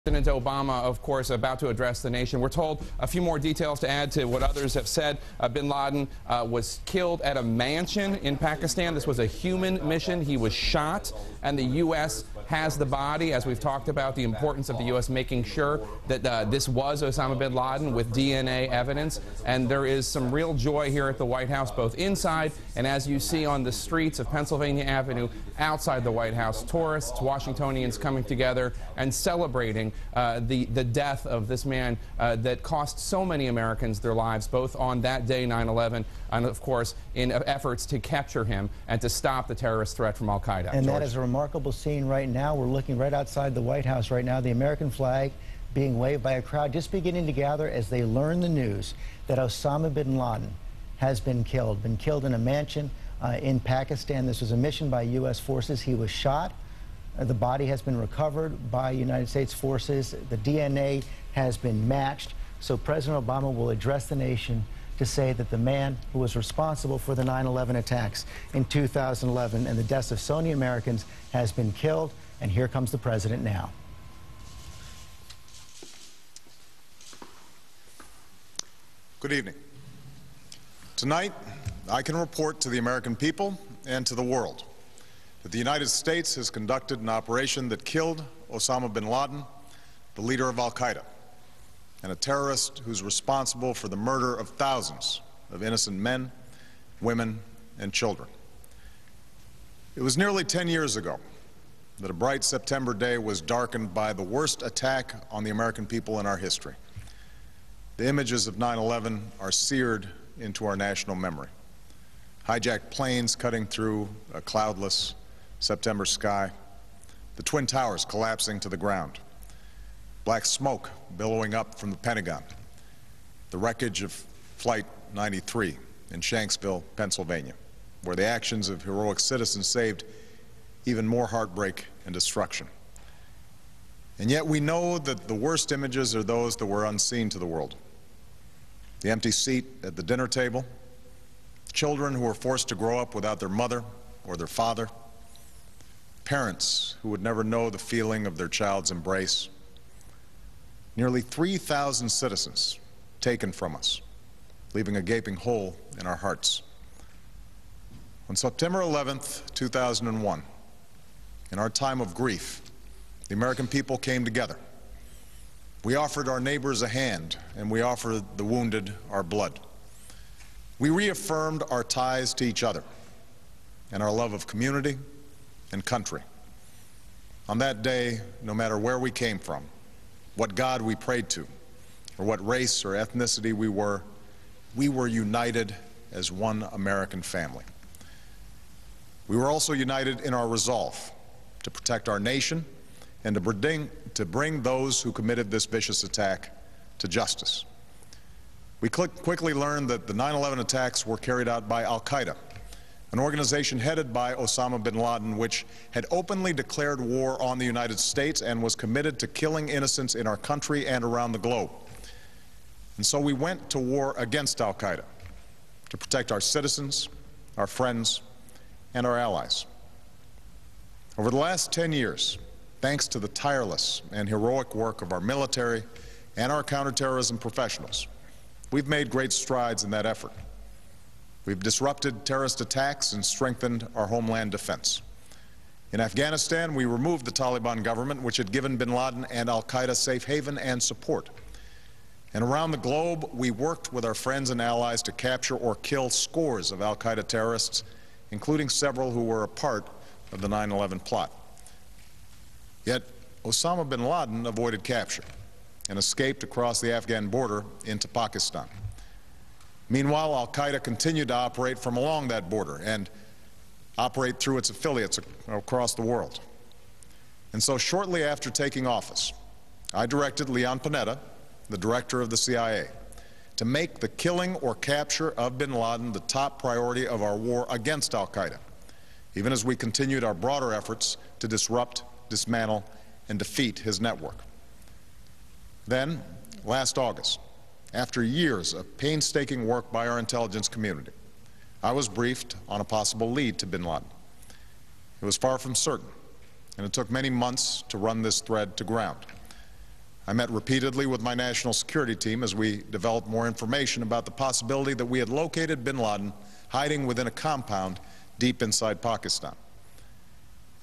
President Obama, of course, about to address the nation. We're told a few more details to add to what others have said. Bin Laden was killed at a mansion in Pakistan. This was a human mission. He was shot, and the U.S. has the body, as we've talked about the importance of the U.S. making sure that this was Osama bin Laden with DNA evidence. And there is some real joy here at the White House, both inside and as you see on the streets of Pennsylvania Avenue outside the White House. Tourists, Washingtonians coming together and celebrating the death of this man that cost so many Americans their lives, both on that day, 9/11, and of course in efforts to capture him and to stop the terrorist threat from al-Qaeda. And George? That is a remarkable scene right now. We're looking right outside the White House right now, the American flag being waved by a crowd just beginning to gather as they learn the news that Osama bin Laden has been killed in a mansion in Pakistan. This was a mission by U.S. forces. He was shot. The body has been recovered by United States forces. The DNA has been matched. So President Obama will address the nation to say that the man who was responsible for the 9/11 attacks in 2011 and the deaths of so many Americans has been killed. And here comes the president now. Good evening. Tonight, I can report to the American people and to the world that the United States has conducted an operation that killed Osama bin Laden, the leader of al-Qaeda, and a terrorist who's responsible for the murder of thousands of innocent men, women, and children. It was nearly 10 years ago that a bright September day was darkened by the worst attack on the American people in our history. The images of 9/11 are seared into our national memory. Hijacked planes cutting through a cloudless September sky, the Twin Towers collapsing to the ground, black smoke billowing up from the Pentagon, the wreckage of Flight 93 in Shanksville, Pennsylvania, where the actions of heroic citizens saved even more heartbreak and destruction. And yet we know that the worst images are those that were unseen to the world. The empty seat at the dinner table, children who were forced to grow up without their mother or their father, parents who would never know the feeling of their child's embrace, nearly 3,000 citizens taken from us, leaving a gaping hole in our hearts. On September 11th, 2001, in our time of grief, the American people came together. We offered our neighbors a hand, and we offered the wounded our blood. We reaffirmed our ties to each other and our love of community and country. On that day, no matter where we came from, what God we prayed to, or what race or ethnicity we were united as one American family. We were also united in our resolve to protect our nation and to bring those who committed this vicious attack to justice. We quickly learned that the 9/11 attacks were carried out by al-Qaeda, an organization headed by Osama bin Laden, which had openly declared war on the United States and was committed to killing innocents in our country and around the globe. And so we went to war against al-Qaeda to protect our citizens, our friends, and our allies. Over the last 10 years, thanks to the tireless and heroic work of our military and our counterterrorism professionals, we've made great strides in that effort. We've disrupted terrorist attacks and strengthened our homeland defense. In Afghanistan, we removed the Taliban government, which had given bin Laden and al-Qaeda safe haven and support. And around the globe, we worked with our friends and allies to capture or kill scores of al-Qaeda terrorists, including several who were a part of the 9/11 plot. Yet Osama bin Laden avoided capture and escaped across the Afghan border into Pakistan. Meanwhile, al-Qaeda continued to operate from along that border and operate through its affiliates across the world. And so shortly after taking office, I directed Leon Panetta, the director of the CIA, to make the killing or capture of bin Laden the top priority of our war against al-Qaeda, even as we continued our broader efforts to disrupt, dismantle, and defeat his network. Then, last August, after years of painstaking work by our intelligence community, I was briefed on a possible lead to bin Laden. It was far from certain, and it took many months to run this thread to ground. I met repeatedly with my national security team as we developed more information about the possibility that we had located bin Laden hiding within a compound deep inside Pakistan.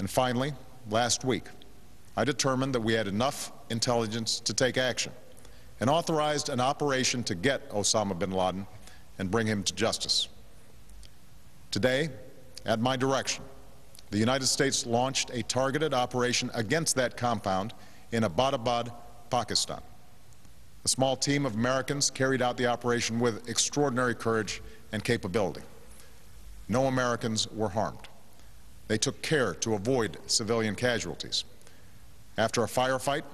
And finally, last week, I determined that we had enough intelligence to take action and authorized an operation to get Osama bin Laden and bring him to justice. Today, at my direction, the United States launched a targeted operation against that compound in Abbottabad, Pakistan. A small team of Americans carried out the operation with extraordinary courage and capability. No Americans were harmed. They took care to avoid civilian casualties. After a firefight,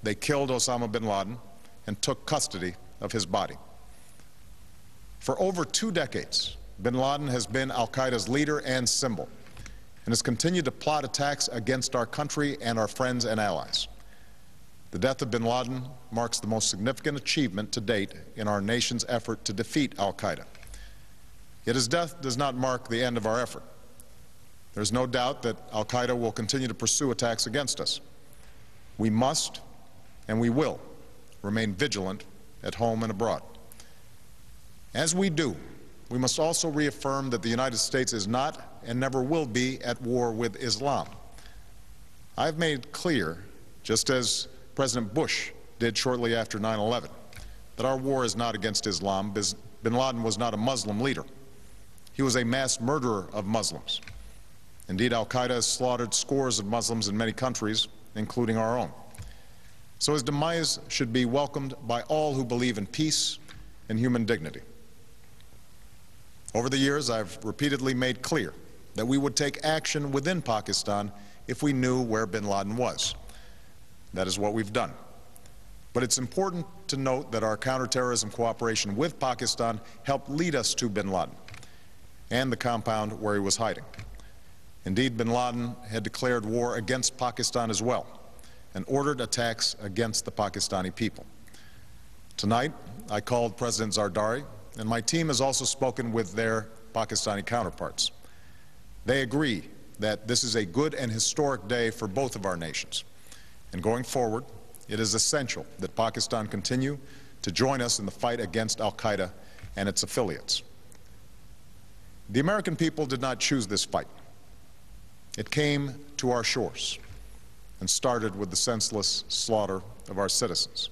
they killed Osama bin Laden and took custody of his body. For over 2 decades, bin Laden has been al-Qaeda's leader and symbol, and has continued to plot attacks against our country and our friends and allies. The death of bin Laden marks the most significant achievement to date in our nation's effort to defeat al-Qaeda. Yet his death does not mark the end of our effort. There is no doubt that al-Qaeda will continue to pursue attacks against us. We must and we will remain vigilant at home and abroad. As we do, we must also reaffirm that the United States is not and never will be at war with Islam. I've made clear, just as President Bush did shortly after 9/11, that our war is not against Islam. Bin Laden was not a Muslim leader. He was a mass murderer of Muslims. Indeed, al-Qaeda has slaughtered scores of Muslims in many countries, including our own. So his demise should be welcomed by all who believe in peace and human dignity. Over the years, I've repeatedly made clear that we would take action within Pakistan if we knew where bin Laden was. That is what we've done. But it's important to note that our counterterrorism cooperation with Pakistan helped lead us to bin Laden and the compound where he was hiding. Indeed, bin Laden had declared war against Pakistan as well and ordered attacks against the Pakistani people. Tonight, I called President Zardari, and my team has also spoken with their Pakistani counterparts. They agree that this is a good and historic day for both of our nations. And going forward, it is essential that Pakistan continue to join us in the fight against al-Qaeda and its affiliates. The American people did not choose this fight. It came to our shores and started with the senseless slaughter of our citizens.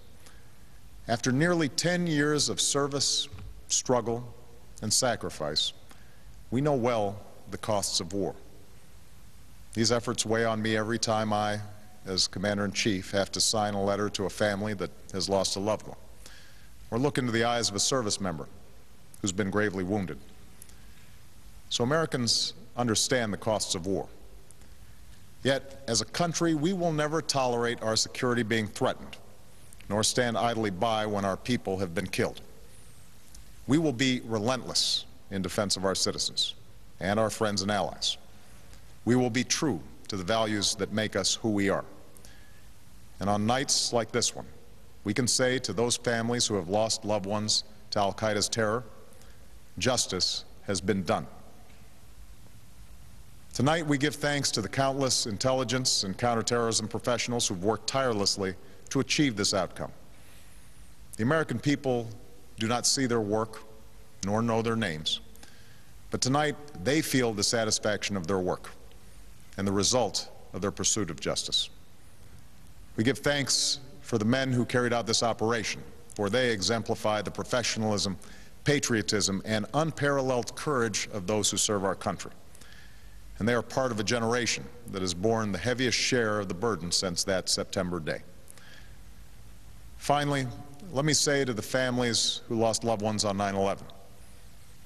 After nearly 10 years of service, struggle, and sacrifice, we know well the costs of war. These efforts weigh on me every time I, as Commander-in-Chief, have to sign a letter to a family that has lost a loved one, or look into the eyes of a service member who's been gravely wounded. So Americans understand the costs of war. Yet, as a country, we will never tolerate our security being threatened, nor stand idly by when our people have been killed. We will be relentless in defense of our citizens and our friends and allies. We will be true to the values that make us who we are. And on nights like this one, we can say to those families who have lost loved ones to al-Qaeda's terror, justice has been done. Tonight, we give thanks to the countless intelligence and counterterrorism professionals who've worked tirelessly to achieve this outcome. The American people do not see their work nor know their names, but tonight they feel the satisfaction of their work and the result of their pursuit of justice. We give thanks for the men who carried out this operation, for they exemplify the professionalism, patriotism, and unparalleled courage of those who serve our country. And they are part of a generation that has borne the heaviest share of the burden since that September day. Finally, let me say to the families who lost loved ones on 9/11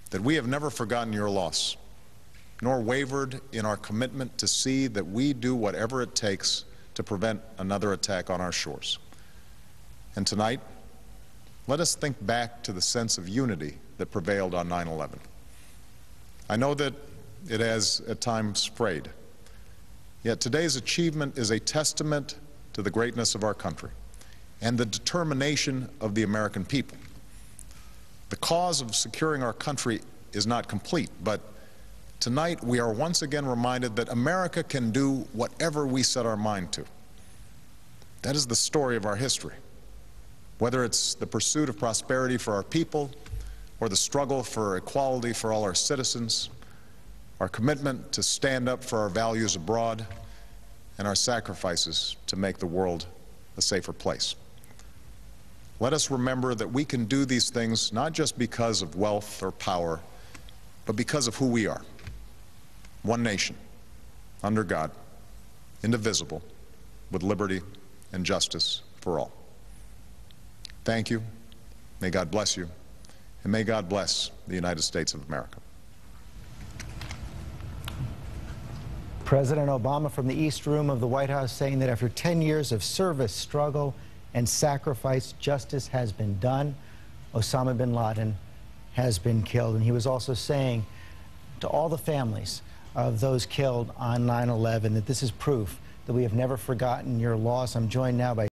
that we have never forgotten your loss, nor wavered in our commitment to see that we do whatever it takes to prevent another attack on our shores. And tonight, let us think back to the sense of unity that prevailed on 9/11. I know that it has at times frayed, yet today's achievement is a testament to the greatness of our country and the determination of the American people. The cause of securing our country is not complete, but tonight we are once again reminded that America can do whatever we set our mind to. That is the story of our history, Whether it's the pursuit of prosperity for our people or the struggle for equality for all our citizens, our commitment to stand up for our values abroad, and our sacrifices to make the world a safer place. Let us remember that we can do these things not just because of wealth or power, but because of who we are. One nation, under God, indivisible, with liberty and justice for all. Thank you. May God bless you. And may God bless the United States of America. President Obama from the East Room of the White House saying that after 10 years of service, struggle, and sacrifice, justice has been done. Osama bin Laden has been killed. And he was also saying to all the families of those killed on 9/11 that this is proof that we have never forgotten your loss. I'm joined now by